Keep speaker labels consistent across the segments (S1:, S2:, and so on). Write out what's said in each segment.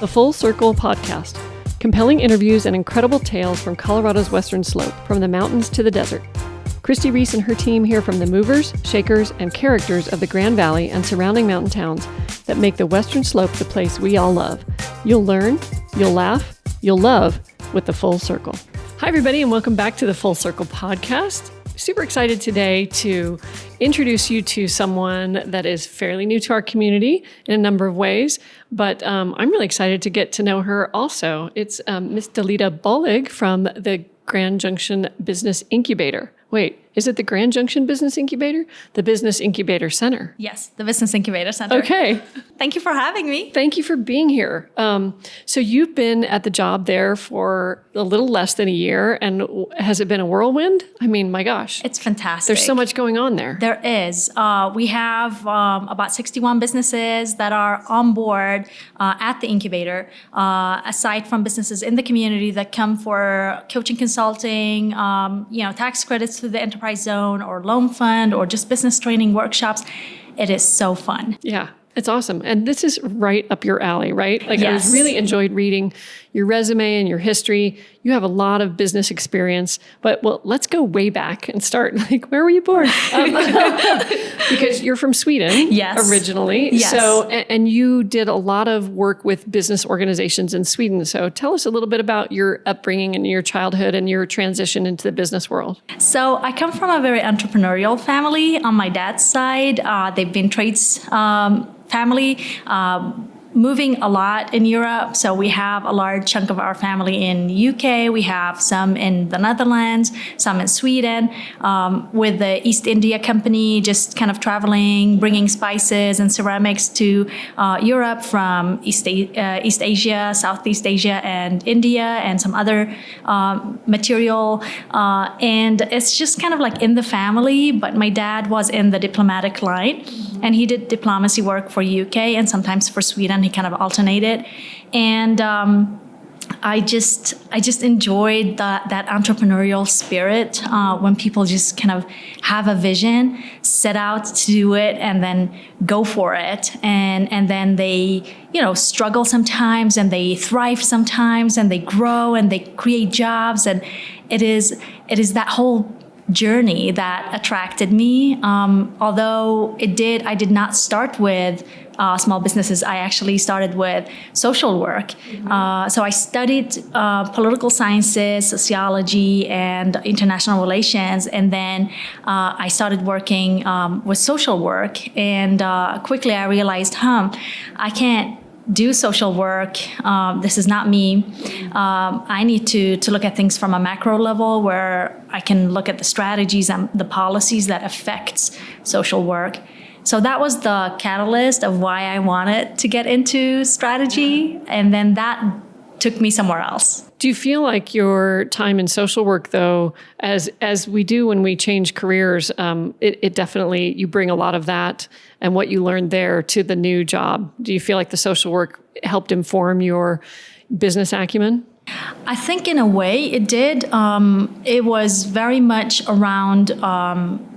S1: The Full Circle Podcast. Compelling interviews and incredible tales from Colorado's western slope, from the mountains to the desert. Christi, Reece, and her team hear from the movers, shakers, and characters of the Grand Valley and surrounding mountain towns that make the western slope the place we all love. You'll learn, you'll laugh, you'll love with The Full Circle. Hi, everybody, and welcome back to The Full Circle Podcast. Super excited today to introduce you to someone that is fairly new to our community in a number of ways, but I'm really excited to get to know her also. It's Miss Dalida Bollig from the Grand Junction Business Incubator. Wait, is it the Grand Junction Business Incubator? The Business Incubator Center.
S2: Yes, the Business Incubator Center.
S1: Okay.
S2: Thank you for having me.
S1: Thank you for being here. So you've been at the job there for a little less than a year, and has it been a whirlwind? I mean, my gosh.
S2: It's fantastic.
S1: There's so much going on there.
S2: There is. We have about 61 businesses that are on board at the incubator, aside from businesses in the community that come for coaching, consulting, tax credits through the enterprise zone or loan fund or just business training workshops. It is so fun.
S1: Yeah. It's awesome. And this is right up your alley, right?
S2: Yes.
S1: I really enjoyed reading your resume and your history. You have a lot of business experience, but let's go way back and start. Where were you born? Because you're from Sweden originally.
S2: Yes.
S1: So, and you did a lot of work with business organizations in Sweden. So tell us a little bit about your upbringing and your childhood and your transition into the business world.
S2: So I come from a very entrepreneurial family. On my dad's side, they've been trades family, moving a lot in Europe. So we have a large chunk of our family in UK. We have some in the Netherlands, some in Sweden, with the East India Company, just kind of traveling, bringing spices and ceramics to Europe from East Asia, Southeast Asia, and India, and some other material. And it's just kind of like in the family, but my dad was in the diplomatic line, and he did diplomacy work for UK and sometimes for Sweden. He kind of alternated, and I just enjoyed that entrepreneurial spirit when people just kind of have a vision, set out to do it, and then go for it, and then they struggle sometimes, and they thrive sometimes, and they grow, and they create jobs, and it is that whole journey that attracted me. Although I did not start with small businesses. I actually started with social work. So I studied political sciences, sociology, and international relations. And then I started working with social work. And quickly I realized, I can't do social work. This is not me. I need to look at things from a macro level where I can look at the strategies and the policies that affects social work. So that was the catalyst of why I wanted to get into strategy. And then that took me somewhere else.
S1: Do you feel like your time in social work, though, as we do when we change careers, it definitely, you bring a lot of that and what you learned there to the new job? Do you feel like the social work helped inform your business acumen?
S2: I think in a way it did. It was very much around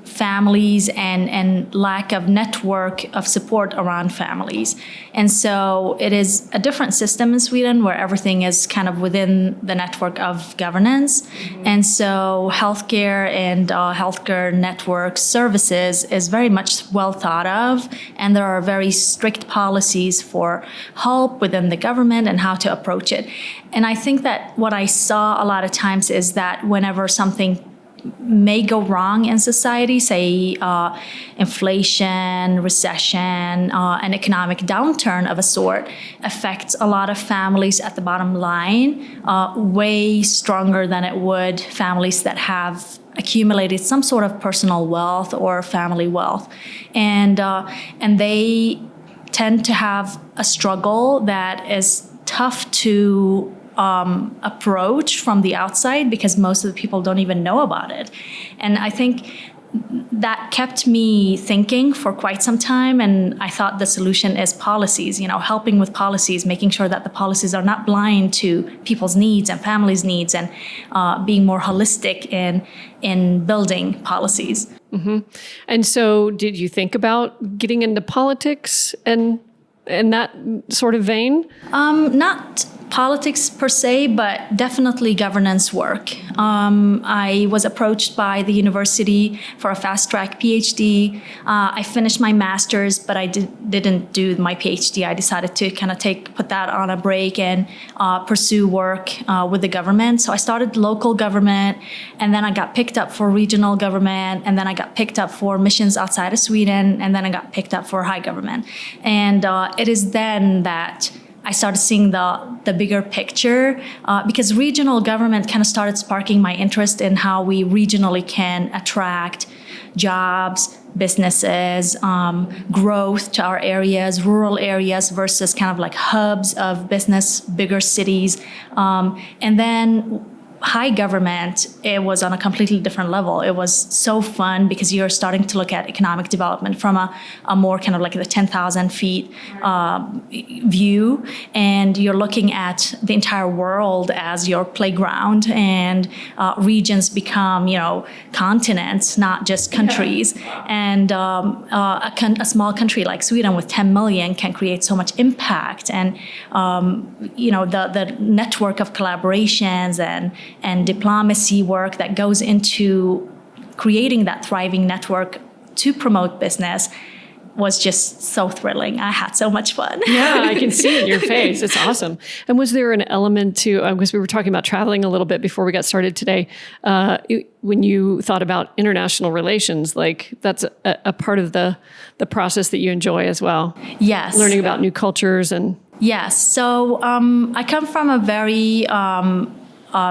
S2: families and lack of network of support around families. And so it is a different system in Sweden where everything is kind of within the network of governance. Mm-hmm. And so healthcare and healthcare network services is very much well thought of. And there are very strict policies for help within the government and how to approach it. And I think that what I saw a lot of times is that whenever something may go wrong in society, say inflation, recession, an economic downturn of a sort, affects a lot of families at the bottom line way stronger than it would families that have accumulated some sort of personal wealth or family wealth. And they tend to have a struggle that is tough to approach from the outside because most of the people don't even know about it. And I think that kept me thinking for quite some time. And I thought the solution is policies, helping with policies, making sure that the policies are not blind to people's needs and families' needs, and being more holistic in building policies.
S1: Mm-hmm. And so did you think about getting into politics and in that sort of vein?
S2: Not politics per se, but definitely governance work. I was approached by the university for a fast track PhD. I finished my master's, but I didn't do my PhD. I decided to kind of put that on a break and pursue work with the government. So I started local government, and then I got picked up for regional government, and then I got picked up for missions outside of Sweden, and then I got picked up for high government. And it is then that I started seeing the bigger picture because regional government kind of started sparking my interest in how we regionally can attract jobs, businesses, growth to our areas, rural areas versus kind of like hubs of business, bigger cities. And then high government, it was on a completely different level. It was so fun because you're starting to look at economic development from a more kind of like the 10,000 feet view, and you're looking at the entire world as your playground, and regions become, continents, not just countries. And a small country like Sweden with 10 million can create so much impact, and the network of collaborations and diplomacy work that goes into creating that thriving network to promote business was just so thrilling. I had so much fun.
S1: Yeah, I can see it in your face. It's awesome. And was there an element to, because we were talking about traveling a little bit before we got started today, when you thought about international relations, like that's a part of the process that you enjoy as well?
S2: Yes.
S1: Learning about new cultures and...
S2: Yes. So I come from a very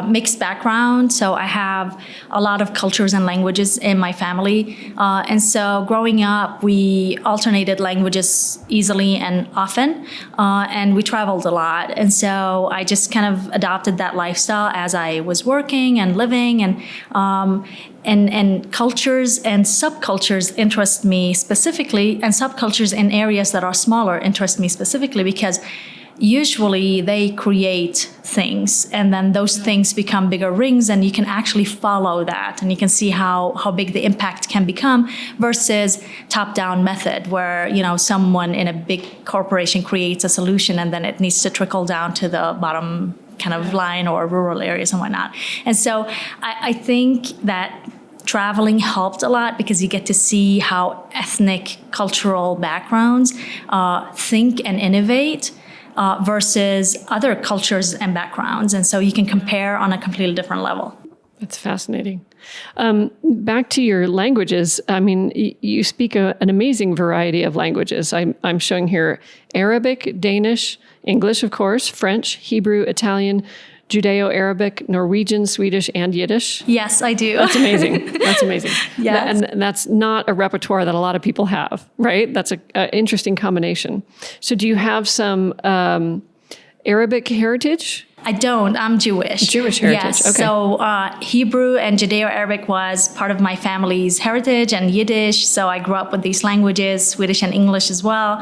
S2: mixed background. So I have a lot of cultures and languages in my family. And so growing up, we alternated languages easily and often, and we traveled a lot. And so I just kind of adopted that lifestyle as I was working and living, and cultures and subcultures interest me specifically, and subcultures in areas that are smaller interest me specifically because usually they create things, and then those things become bigger rings, and you can actually follow that, and you can see how big the impact can become versus top-down method where someone in a big corporation creates a solution and then it needs to trickle down to the bottom kind of line or rural areas and whatnot. And so I think that traveling helped a lot because you get to see how ethnic cultural backgrounds think and innovate versus other cultures and backgrounds. And so you can compare on a completely different level.
S1: That's fascinating. Back to your languages. I mean, you speak an amazing variety of languages. I'm showing here Arabic, Danish, English, of course, French, Hebrew, Italian, Judeo-Arabic, Norwegian, Swedish, and Yiddish.
S2: Yes, I do.
S1: That's amazing. That's amazing.
S2: Yes.
S1: And that's not a repertoire that a lot of people have, right? That's an interesting combination. So do you have some Arabic heritage?
S2: I don't. I'm Jewish.
S1: Jewish heritage.
S2: Yes.
S1: Okay.
S2: So Hebrew and Judeo-Arabic was part of my family's heritage, and Yiddish. So I grew up with these languages, Swedish and English as well,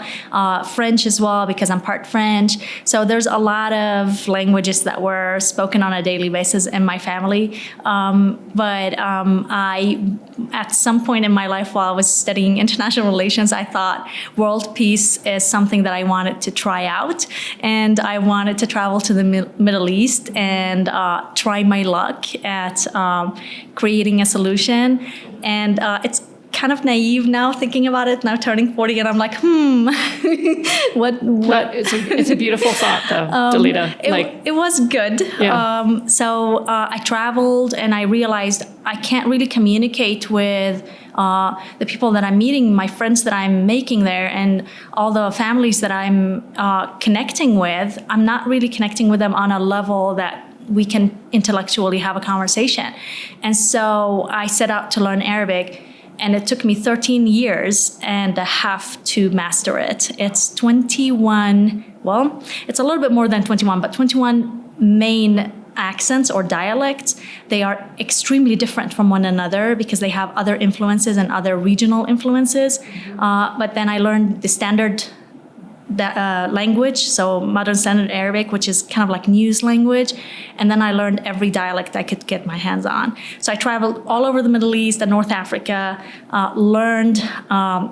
S2: French as well, because I'm part French. So there's a lot of languages that were spoken on a daily basis in my family. But I, at some point in my life while I was studying international relations, I thought world peace is something that I wanted to try out. And I wanted to travel to the Middle East and try my luck at creating a solution. And it's kind of naive now thinking about it, now turning 40, and I'm like, what?
S1: It's a beautiful thought, though, Dalida.
S2: It was good.
S1: Yeah.
S2: So I traveled, and I realized I can't really communicate with the people that I'm meeting, my friends that I'm making there, and all the families that I'm connecting with. I'm not really connecting with them on a level that we can intellectually have a conversation. And so I set out to learn Arabic, and it took me 13 years and a half to master it. It's 21, well, it's a little bit more than 21, but 21 main accents or dialects. They are extremely different from one another because they have other influences and other regional influences. But then I learned the standard language, so modern standard Arabic, which is kind of like news language. And then I learned every dialect I could get my hands on. So I traveled all over the Middle East and North Africa, learned,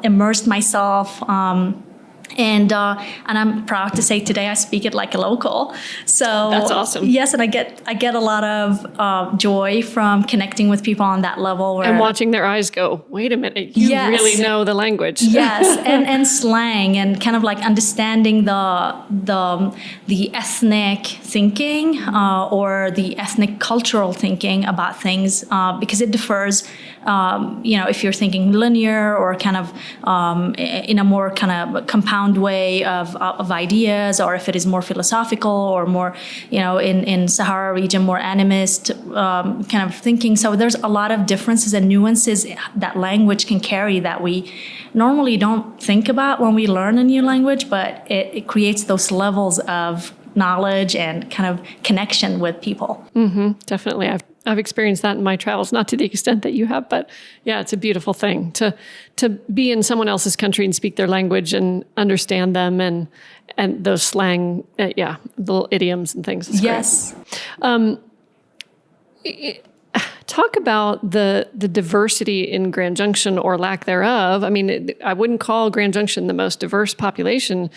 S2: immersed myself And I'm proud to say today I speak it like a local. So
S1: that's awesome.
S2: Yes, and I get a lot of joy from connecting with people on that level.
S1: And watching their eyes go, wait a minute, you really know the language.
S2: Yes, and slang, and kind of like understanding the ethnic thinking or the ethnic cultural thinking about things, because it differs. If you're thinking linear or kind of in a more kind of compound way of ideas, or if it is more philosophical or more, in Sahara region, more animist kind of thinking. So there's a lot of differences and nuances that language can carry that we normally don't think about when we learn a new language, but it creates those levels of knowledge and kind of connection with people.
S1: Mm-hmm, definitely. I've experienced that in my travels, not to the extent that you have, but yeah, it's a beautiful thing to be in someone else's country and speak their language and understand them and those slang, little idioms and things. It's
S2: yes.
S1: Great. Talk about the diversity in Grand Junction or lack thereof. I mean, I wouldn't call Grand Junction the most diverse population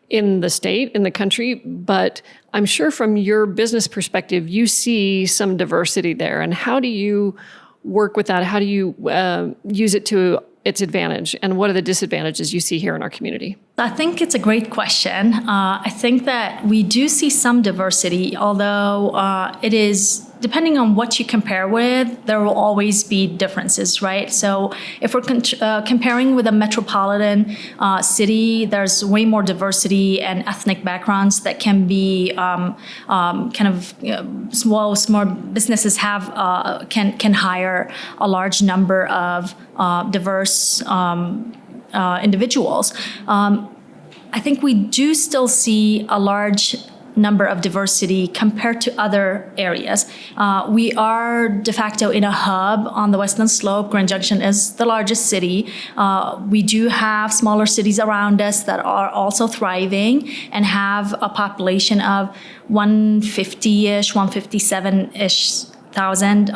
S1: in the state, in the country, but I'm sure from your business perspective, you see some diversity there. And how do you work with that? How do you use it to its advantage? And what are the disadvantages you see here in our community?
S2: I think it's a great question. I think that we do see some diversity, although it is, depending on what you compare with, there will always be differences, right? So if we're comparing with a metropolitan city, there's way more diversity and ethnic backgrounds that can be small businesses have can hire a large number of diverse individuals. I think we do still see a large number of diversity compared to other areas. We are de facto in a hub on the Western Slope. Grand Junction is the largest city. We do have smaller cities around us that are also thriving and have a population of 150-ish, 157-ish thousand.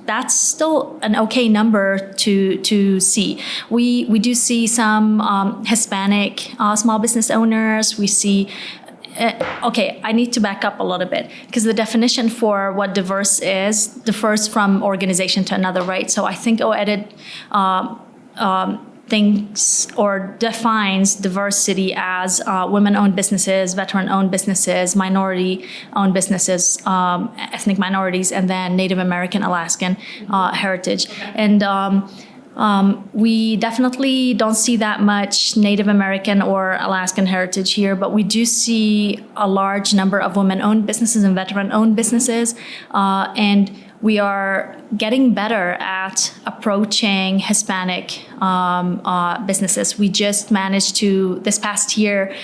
S2: That's still an okay number to see. We do see some Hispanic small business owners. We see. I need to back up a little bit because the definition for what diverse is differs from organization to another, right? So I think OEDIT thinks or defines diversity as women-owned businesses, veteran-owned businesses, minority-owned businesses, ethnic minorities, and then Native American, Alaskan heritage. And we definitely don't see that much Native American or Alaskan heritage here, but we do see a large number of women-owned businesses and veteran-owned businesses, and we are getting better at approaching Hispanic businesses. We just managed to, this past year,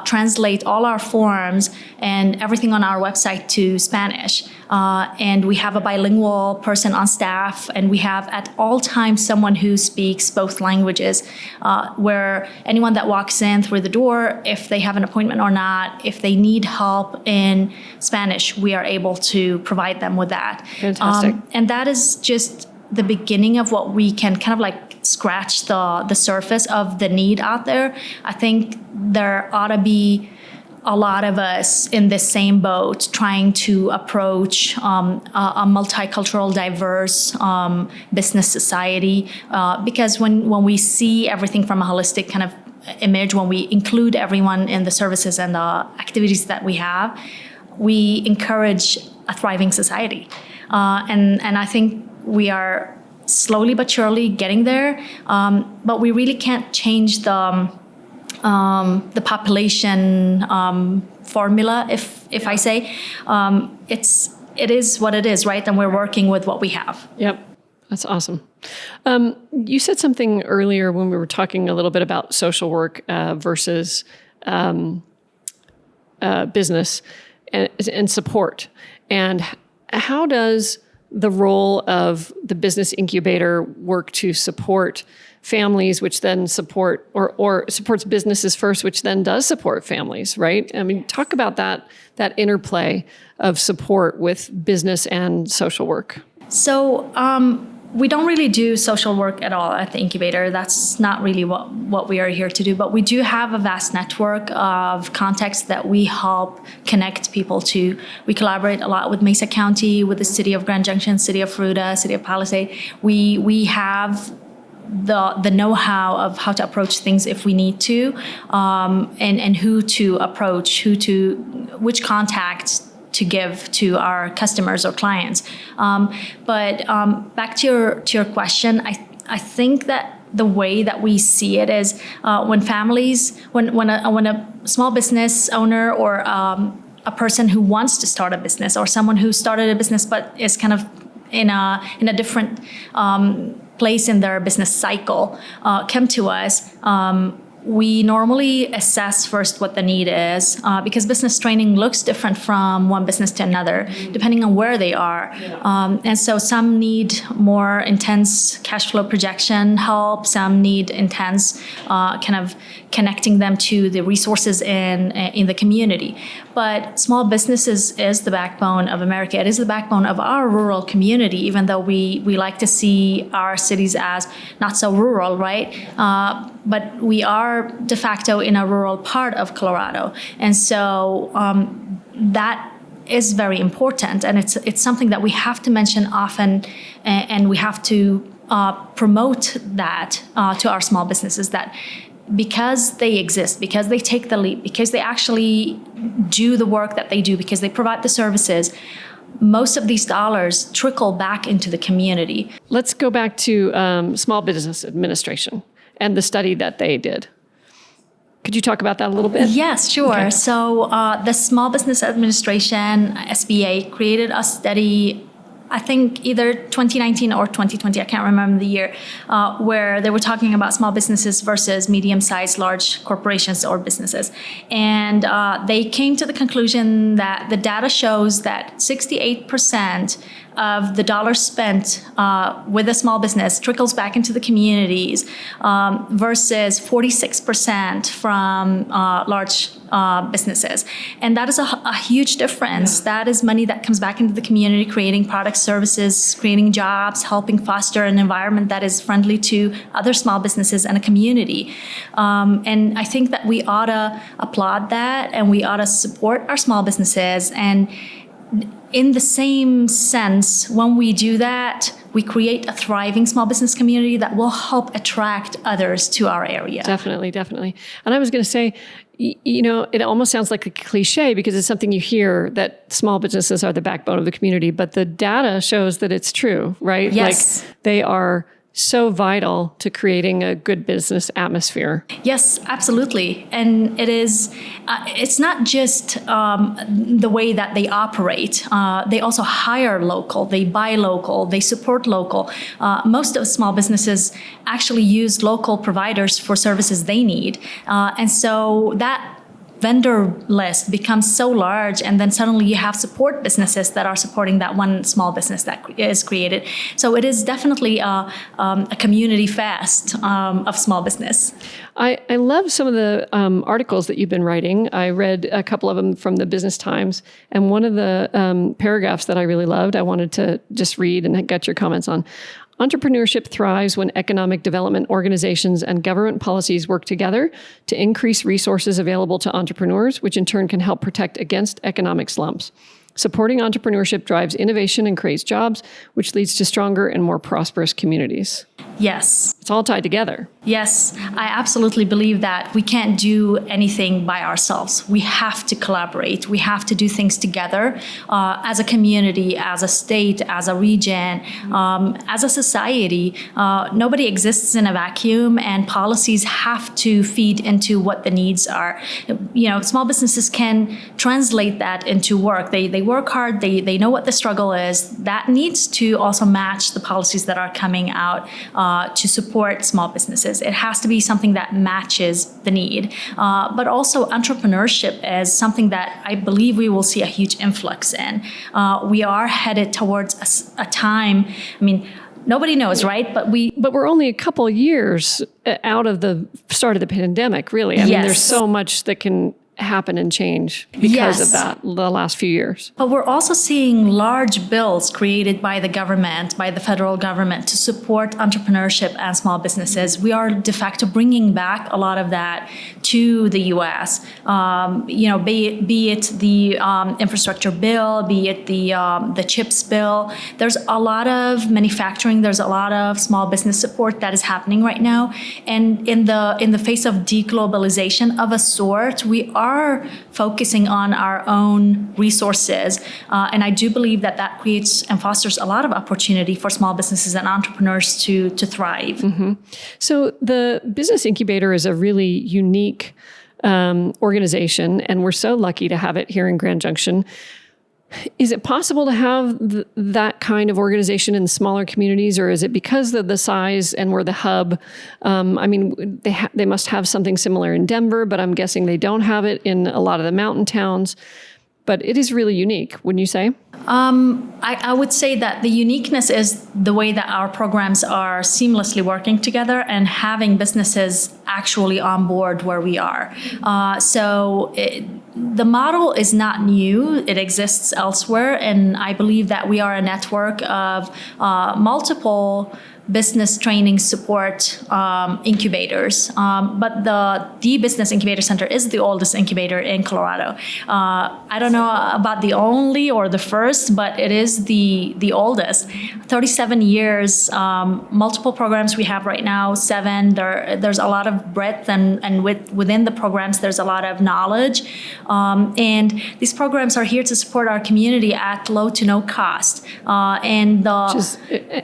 S2: translate all our forms and everything on our website to Spanish. And we have a bilingual person on staff, and we have at all times someone who speaks both languages, where anyone that walks in through the door, if they have an appointment or not, if they need help in Spanish, we are able to provide them with that.
S1: Fantastic.
S2: And that is just the beginning of what we can kind of like scratch the surface of the need out there. I think there ought to be a lot of us in the same boat trying to approach a multicultural, diverse business society, because when we see everything from a holistic kind of image, when we include everyone in the services and the activities that we have, we encourage a thriving society. And I think we are slowly but surely getting there, but we really can't change the population formula, if I say. It is what it is, right? And we're working with what we have.
S1: Yep. That's awesome. You said something earlier when we were talking a little bit about social work versus business and support. And how does the role of the Business Incubator work to support families, which then support or supports businesses first, which then does support families, right? I mean, talk about that interplay of support with business and social work.
S2: So We don't really do social work at all at the incubator. That's not really what we are here to do. But we do have a vast network of contacts that we help connect people to. We collaborate a lot with Mesa County, with the city of Grand Junction, city of Fruita, city of Palisade. We have the know-how of how to approach things if we need to, and who to approach, which contacts to give to our customers or clients. But back to your question, I think that the way that we see it is when a small business owner or a person who wants to start a business, or someone who started a business but is kind of in a different place in their business cycle, come to us. We normally assess first what the need is, because business training looks different from one business to another, depending on where they are. And so some need more intense cash flow projection help, some need intense kind of connecting them to the resources in the community. But small businesses is the backbone of America. It is the backbone of our rural community, even though we like to see our cities as not so rural, right? But we are de facto in a rural part of Colorado. And so that is very important. And it's something that we have to mention often, and we have to promote that to our small businesses, that because they exist, because they take the leap, because they actually do the work that they do, because they provide the services, most of these dollars trickle back into the community.
S1: Let's go back to Small Business Administration and the study that they did. Could you talk about that a little bit?
S2: Yes, sure.
S1: Okay.
S2: So the Small Business Administration, SBA, created a study, I think either 2019 or 2020, I can't remember the year, where they were talking about small businesses versus medium-sized large corporations or businesses. And they came to the conclusion that the data shows that 68% of the dollars spent with a small business trickles back into the communities, versus 46% from large businesses. And that is a huge difference. Yeah. That is money that comes back into the community, creating products, services, creating jobs, helping foster an environment that is friendly to other small businesses and a community. And I think that we ought to applaud that, and we ought to support our small businesses. And in the same sense, when we do that, we create a thriving small business community that will help attract others to our area.
S1: Definitely, definitely. And I was going to say, you know, it almost sounds like a cliche because it's something you hear, that small businesses are the backbone of the community, but the data shows that it's true, right?
S2: Yes.
S1: Like they are so vital to creating a good business atmosphere.
S2: Yes, absolutely. And it is, it's not just the way that they operate. They also hire local, they buy local, they support local. Most of small businesses actually use local providers for services they need. And so that vendor list becomes so large, and then suddenly you have support businesses that are supporting that one small business that is created. So it is definitely a community fest of small business.
S1: I love some of the articles that you've been writing. I read a couple of them from the Business Times, and one of the paragraphs that I really loved, I wanted to just read and get your comments on. Entrepreneurship thrives when economic development organizations and government policies work together to increase resources available to entrepreneurs, which in turn can help protect against economic slumps. Supporting entrepreneurship drives innovation and creates jobs, which leads to stronger and more prosperous communities.
S2: Yes.
S1: It's all tied together.
S2: Yes, I absolutely believe that we can't do anything by ourselves. We have to collaborate. We have to do things together as a community, as a state, as a region, as a society. Nobody exists in a vacuum, and policies have to feed into what the needs are. You know, small businesses can translate that into work. They work hard. They know what the struggle is. That needs to also match the policies that are coming out to support small businesses. It has to be something that matches the need. But also entrepreneurship is something that I believe we will see a huge influx in. We are headed towards a time, I mean, nobody knows, right? But
S1: we're only a couple years out of the start of the pandemic, really. I mean, there's so much that can happen and change because of that the last few years.
S2: But we're also seeing large bills created by the government, by the federal government, to support entrepreneurship and small businesses. We are de facto bringing back a lot of that to the U.S. Be it the infrastructure bill, be it the CHIPS bill. There's a lot of manufacturing. There's a lot of small business support that is happening right now. And in the face of deglobalization of a sort, we are focusing on our own resources. And I do believe that creates and fosters a lot of opportunity for small businesses and entrepreneurs to thrive.
S1: Mm-hmm. So the Business Incubator is a really unique organization, and we're so lucky to have it here in Grand Junction. Is it possible to have that kind of organization in smaller communities, or is it because of the size and we're the hub? They must have something similar in Denver, but I'm guessing they don't have it in a lot of the mountain towns. But it is really unique, wouldn't you say?
S2: I would say that the uniqueness is the way that our programs are seamlessly working together and having businesses actually on board where we are. The model is not new. It exists elsewhere. And I believe that we are a network of multiple business training support incubators. But the Business Incubator Center is the oldest incubator in Colorado. I don't know about the only or the first, but it is the oldest. 37 years, multiple programs we have right now, 7. There's a lot of breadth and within the programs, there's a lot of knowledge. And these programs are here to support our community at low to no cost. Which is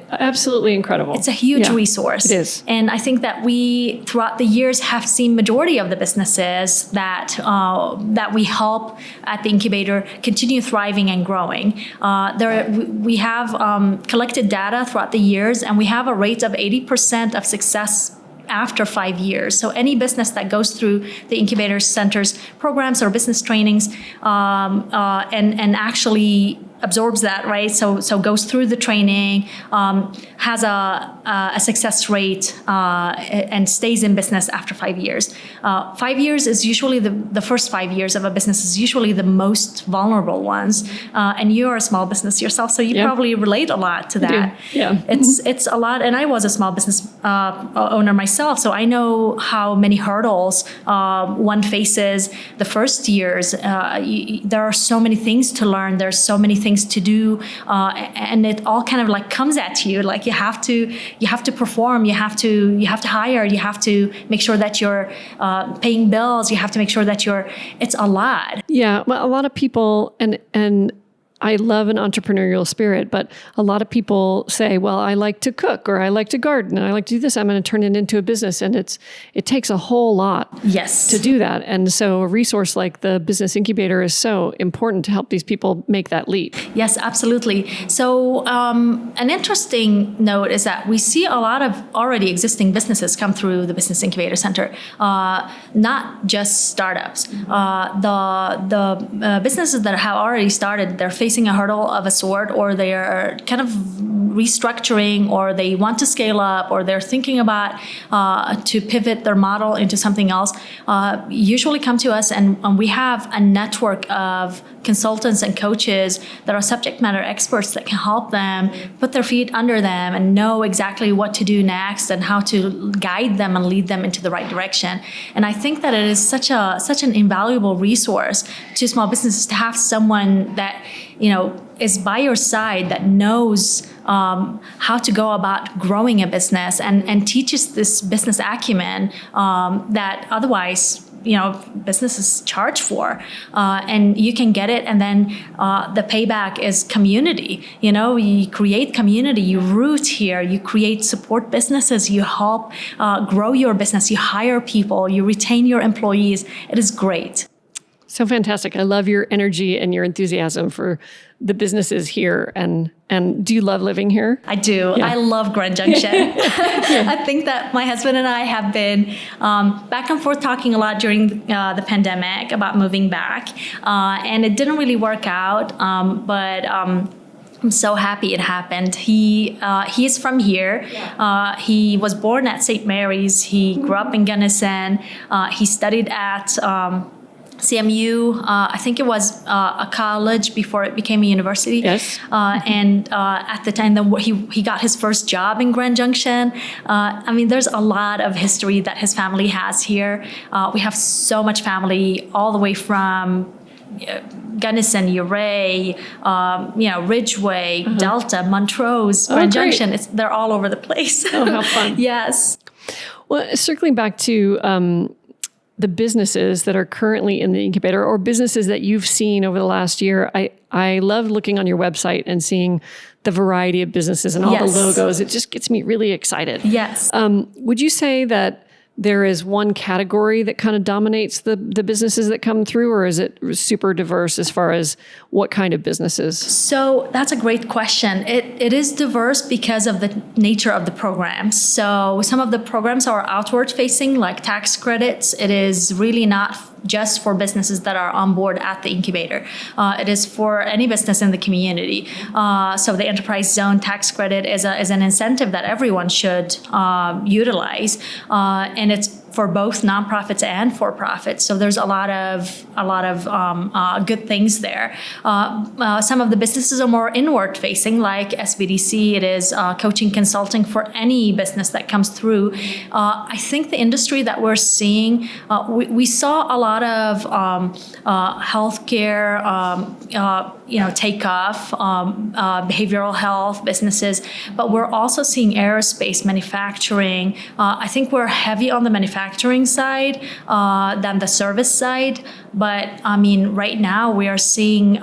S1: absolutely incredible.
S2: It's a huge resource.
S1: It is.
S2: And I think that we, throughout the years, have seen majority of the businesses that we help at the incubator continue thriving and growing. We have collected data throughout the years, and we have a rate of 80% of success after 5 years. So any business that goes through the Incubator Center's programs or business trainings and actually absorbs that, right? So goes through the training, has a success rate, and stays in business after 5 years. 5 years is usually the first 5 years of a business is usually the most vulnerable ones. And you're a small business yourself, so you probably relate a lot to that.
S1: Yeah.
S2: It's a lot, and I was a small business owner myself, so I know how many hurdles one faces the first years. There are so many things to learn. There's so many things to do, and it all kind of like comes at you. Like you have to perform. You have to hire. You have to make sure that you're paying bills. You have to make sure that it's a lot.
S1: Yeah, well, a lot of people and I love an entrepreneurial spirit, but a lot of people say, well, I like to cook or I like to garden and I like to do this. I'm going to turn it into a business. And it takes a whole lot to do that. And so a resource like the Business Incubator is so important to help these people make that leap.
S2: Yes, absolutely. So an interesting note is that we see a lot of already existing businesses come through the Business Incubator Center, not just startups. The businesses that have already started, they're facing a hurdle of a sort, or they are kind of restructuring, or they want to scale up, or they're thinking about to pivot their model into something else, usually come to us, and we have a network of consultants and coaches that are subject matter experts that can help them put their feet under them and know exactly what to do next and how to guide them and lead them into the right direction. And I think that it is such an invaluable resource to small businesses to have someone that is by your side, that knows how to go about growing a business and teaches this business acumen that otherwise businesses charge for, and you can get it, and then the payback is community. You create community, you root here, you create support businesses, you help grow your business, you hire people, you retain your employees. It is great.
S1: So fantastic. I love your energy and your enthusiasm for the businesses here. And do you love living here?
S2: I do. Yeah. I love Grand Junction. I think that my husband and I have been back and forth talking a lot during the pandemic about moving back. And it didn't really work out. But I'm so happy it happened. He is from here. Yeah. He was born at St. Mary's. He grew up in Gunnison. He studied at CMU, I think it was a college before it became a university.
S1: Yes.
S2: And at the time, he got his first job in Grand Junction. I mean, there's a lot of history that his family has here. We have so much family all the way from Gunnison, Uray, Ridgeway, Delta, Montrose, Grand Junction. They're all over the place.
S1: Oh, how fun.
S2: Yes.
S1: Well, circling back to the businesses that are currently in the incubator or businesses that you've seen over the last year, I love looking on your website and seeing the variety of businesses and all the logos. It just gets me really excited.
S2: Yes.
S1: Would you say that there is one category that kind of dominates the businesses that come through, or is it super diverse as far as what kind of businesses?
S2: So that's a great question. It is diverse because of the nature of the programs. So some of the programs are outward facing, like tax credits. It is really not just for businesses that are on board at the incubator. It is for any business in the community. So the enterprise zone tax credit is an incentive that everyone should utilize, and it's for both nonprofits and for-profits. So there's a lot of good things there. Some of the businesses are more inward-facing, like SBDC. It is coaching consulting for any business that comes through. I think the industry that we're seeing, we saw a lot of healthcare, take off, behavioral health businesses, but we're also seeing aerospace, manufacturing. I think we're heavy on the manufacturing side than the service side. But I mean, right now we are seeing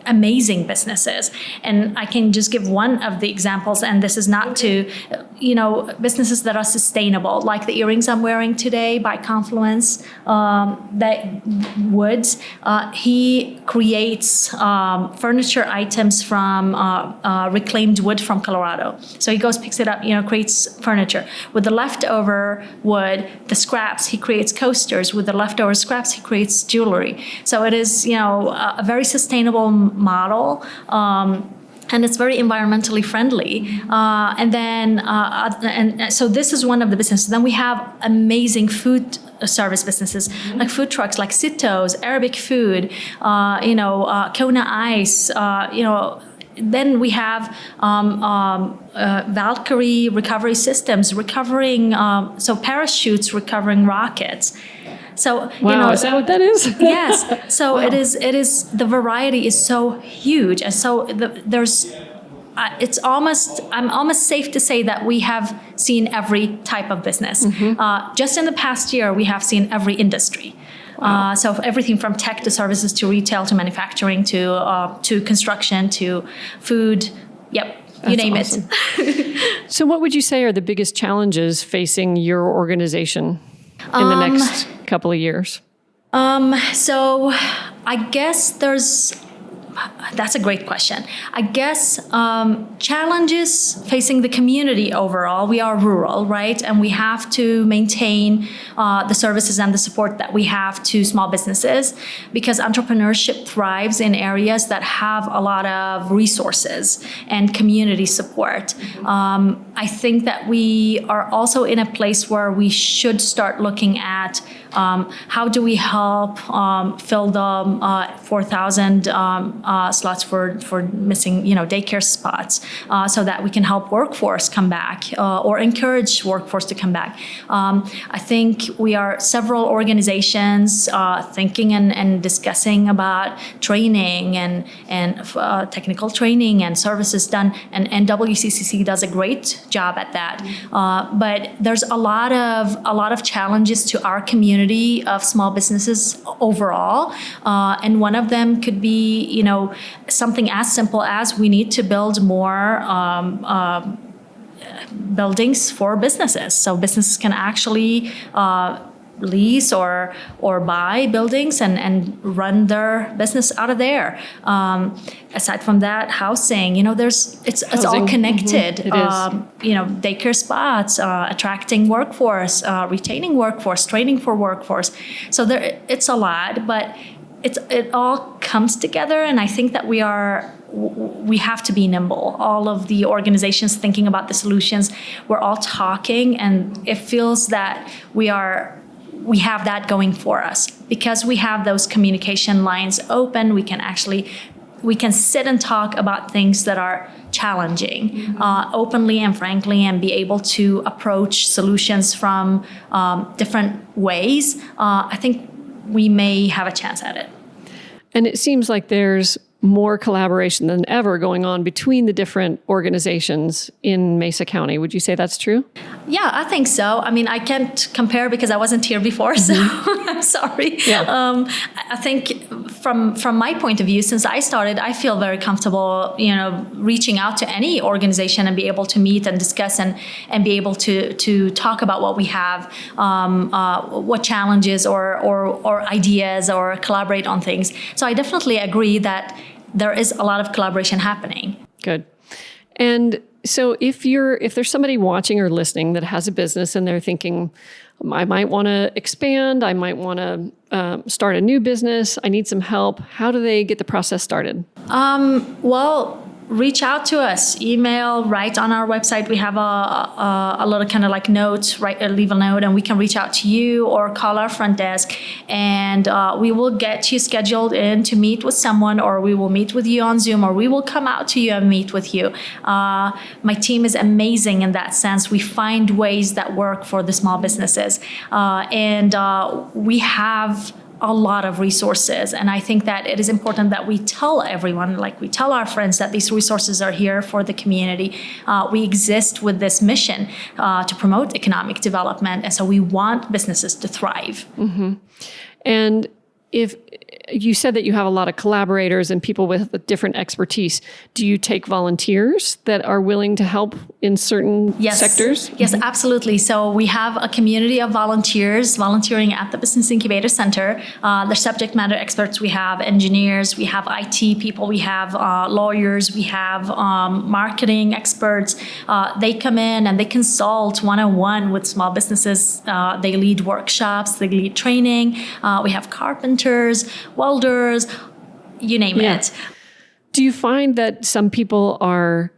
S2: amazing businesses. And I can just give one of the examples, and this is not to, businesses that are sustainable, like the earrings I'm wearing today by Confluence, that Woods. He creates furniture items from reclaimed wood from Colorado. So he goes, picks it up, creates furniture. With the leftover wood, the scraps, he creates coasters. With the leftover scraps, he creates jewelry. So it is, a very sustainable model. And it's very environmentally friendly. So this is one of the businesses. Then we have amazing food service businesses, like food trucks, like Sitto's, Arabic food, Kona Ice, Then we have Valkyrie recovery systems, recovering, parachutes recovering rockets. So,
S1: wow, is that what that is?
S2: Yes. So
S1: wow.
S2: it is, the variety is so huge. And so I'm almost safe to say that we have seen every type of business. Mm-hmm. Just in the past year, we have seen every industry. Wow. So everything from tech to services to retail to manufacturing to construction to food. Yep.
S1: That's
S2: you name
S1: awesome.
S2: it.
S1: So what would you say are the biggest challenges facing your organization in the next couple of years?
S2: So I guess that's a great question. I guess challenges facing the community overall. We are rural, right? And we have to maintain the services and the support that we have to small businesses, because entrepreneurship thrives in areas that have a lot of resources and community support. I think that we are also in a place where we should start looking at how do we help fill the 4,000 slots for missing, daycare spots, so that we can help workforce come back or encourage workforce to come back. I think we are several organizations thinking and discussing about training and technical training and services done, and WCCC does a great job at that. But there's a lot of challenges to our community of small businesses overall, and one of them could be, something as simple as we need to build more buildings for businesses, so businesses can actually lease or buy buildings and run their business out of there. Aside from that, housing, it's all connected.
S1: Mm-hmm. It is.
S2: Daycare spots, attracting workforce, retaining workforce, training for workforce. So it's a lot, but it all comes together, and I think that we have to be nimble. All of the organizations thinking about the solutions, we're all talking, and it feels that we are we have that going for us because we have those communication lines open. We can sit and talk about things that are challenging openly and frankly, and be able to approach solutions from different ways. I think we may have a chance at it.
S1: And it seems like there's more collaboration than ever going on between the different organizations in Mesa County. Would you say that's true?
S2: Yeah, I think so. I mean, I can't compare because I wasn't here before, so I'm sorry.
S1: Yeah.
S2: I think from my point of view, since I started, I feel very comfortable, reaching out to any organization and be able to meet and discuss and be able to talk about what we have, what challenges or ideas, or collaborate on things. So I definitely agree that there is a lot of collaboration happening.
S1: Good. And so if there's somebody watching or listening that has a business and they're thinking, I might want to expand, I might want to start a new business, I need some help, how do they get the process started?
S2: Well, reach out to us, email, write on our website. We have a little kind of like notes, leave a note, and we can reach out to you or call our front desk, and we will get you scheduled in to meet with someone, or we will meet with you on Zoom, or we will come out to you and meet with you. My team is amazing in that sense. We find ways that work for the small businesses, and we have a lot of resources. And I think that it is important that we tell everyone, like we tell our friends, that these resources are here for the community. We exist with this mission to promote economic development. And so we want businesses to thrive.
S1: Mm-hmm. And if you said that you have a lot of collaborators and people with different expertise, do you take volunteers that are willing to help in certain sectors?
S2: Yes, absolutely. So we have a community of volunteers volunteering at the Business Incubator Center. They're subject matter experts. We have engineers, we have IT people, we have lawyers, we have marketing experts. They come in and they consult one-on-one with small businesses. They lead workshops, they lead training. We have carpenters, welders, you name it.
S1: Do you find that some people are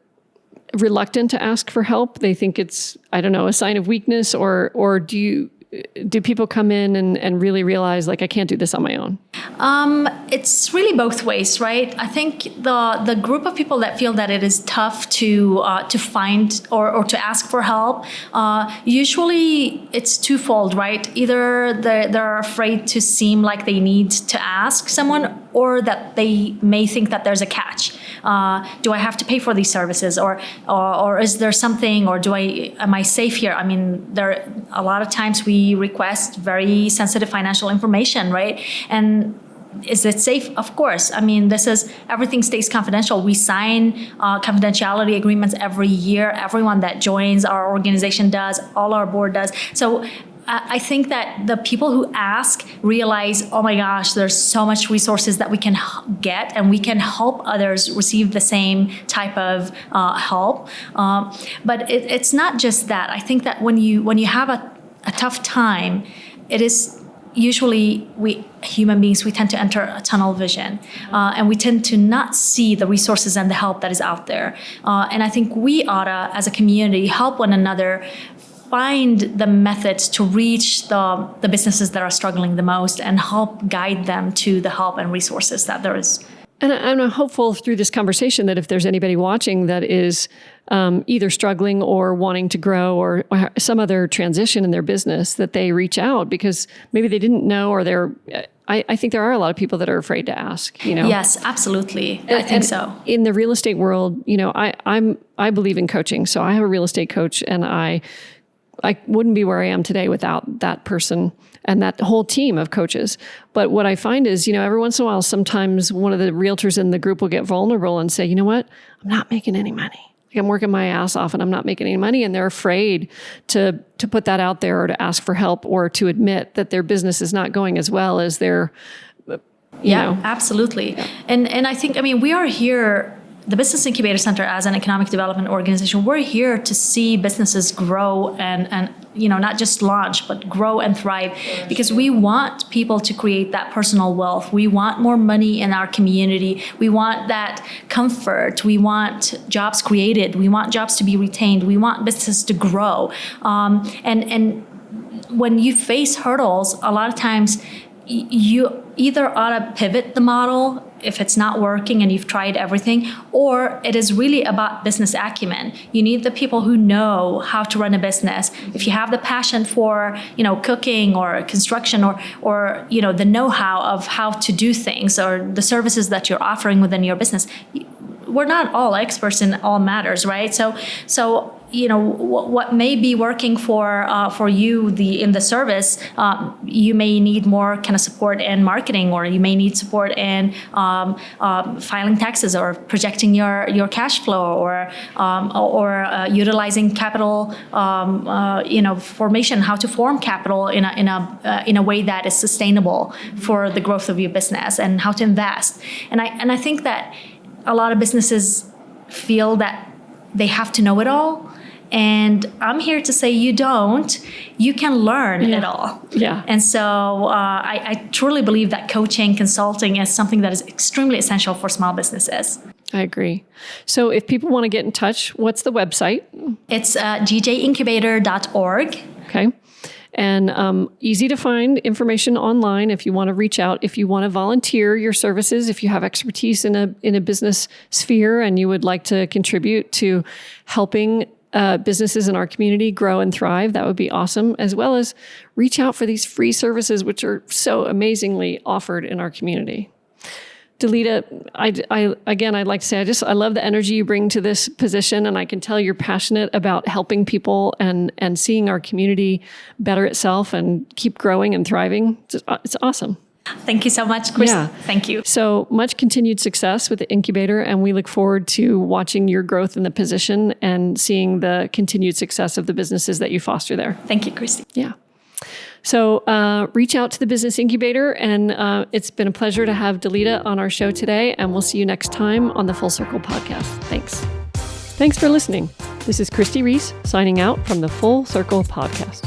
S1: reluctant to ask for help? They think it's, I don't know, a sign of weakness, or do people come in and really realize, like, I can't do this on my own?
S2: It's really both ways, right? I think the group of people that feel that it is tough to find or to ask for help, usually it's twofold, right? Either they're afraid to seem like they need to ask someone, or that they may think that there's a catch. Do I have to pay for these services, or is there something, or am I safe here? I mean, a lot of times we request very sensitive financial information, right? And is it safe? Of course. I mean, everything stays confidential. We sign confidentiality agreements every year. Everyone that joins our organization does, all our board does. So I think that the people who ask realize, oh my gosh, there's so much resources that we can get, and we can help others receive the same type of help. But it's not just that. I think that when you have a tough time, it is usually human beings, we tend to enter a tunnel vision, and we tend to not see the resources and the help that is out there. And I think we ought to, as a community, help one another find the methods to reach the businesses that are struggling the most and help guide them to the help and resources that there is.
S1: And I'm hopeful through this conversation that if there's anybody watching that is either struggling or wanting to grow or some other transition in their business, that they reach out, because maybe they didn't know, or I think there are a lot of people that are afraid to ask,
S2: Yes, absolutely. I think so.
S1: In the real estate world, I believe in coaching. So I have a real estate coach, and I wouldn't be where I am today without that person and that whole team of coaches. But what I find is, every once in a while, sometimes one of the realtors in the group will get vulnerable and say, you know what, I'm not making any money. Like, I'm working my ass off and I'm not making any money. And they're afraid to put that out there, or to ask for help, or to admit that their business is not going as well as their,
S2: absolutely. Yeah. And I think, we are here, the Business Incubator Center, as an economic development organization, we're here to see businesses grow and not just launch, but grow and thrive, because we want people to create that personal wealth. We want more money in our community. We want that comfort. We want jobs created. We want jobs to be retained. We want businesses to grow. And when you face hurdles, a lot of times you either ought to pivot the model if it's not working and you've tried everything, or it is really about business acumen. You need the people who know how to run a business. If you have the passion for, cooking or construction or the know-how of how to do things or the services that you're offering within your business, we're not all experts in all matters, right? So what may be working for you in the service, you may need more kind of support in marketing, or you may need support in filing taxes or projecting your cash flow, or utilizing capital, formation, how to form capital in a way that is sustainable for the growth of your business, and how to invest. And I think that a lot of businesses feel that they have to know it all. And I'm here to say you don't. You can learn it all.
S1: Yeah.
S2: And so I truly believe that coaching, consulting is something that is extremely essential for small businesses.
S1: I agree. So if people want to get in touch, what's the website?
S2: It's gjincubator.org.
S1: Okay. And easy to find information online if you want to reach out, if you want to volunteer your services, if you have expertise in a business sphere and you would like to contribute to helping businesses in our community grow and thrive, that would be awesome, as well as reach out for these free services, which are so amazingly offered in our community. Dalida, I'd like to say, I love the energy you bring to this position, and I can tell you're passionate about helping people and seeing our community better itself and keep growing and thriving. It's awesome.
S2: Thank you so much, Christi.
S1: Yeah.
S2: Thank you.
S1: So much continued success with the incubator, and we look forward to watching your growth in the position and seeing the continued success of the businesses that you foster there.
S2: Thank you, Christi.
S1: Yeah. So reach out to the Business Incubator, and it's been a pleasure to have Dalida on our show today, and we'll see you next time on the Full Circle Podcast. Thanks. Thanks for listening. This is Christi Reece signing out from the Full Circle Podcast.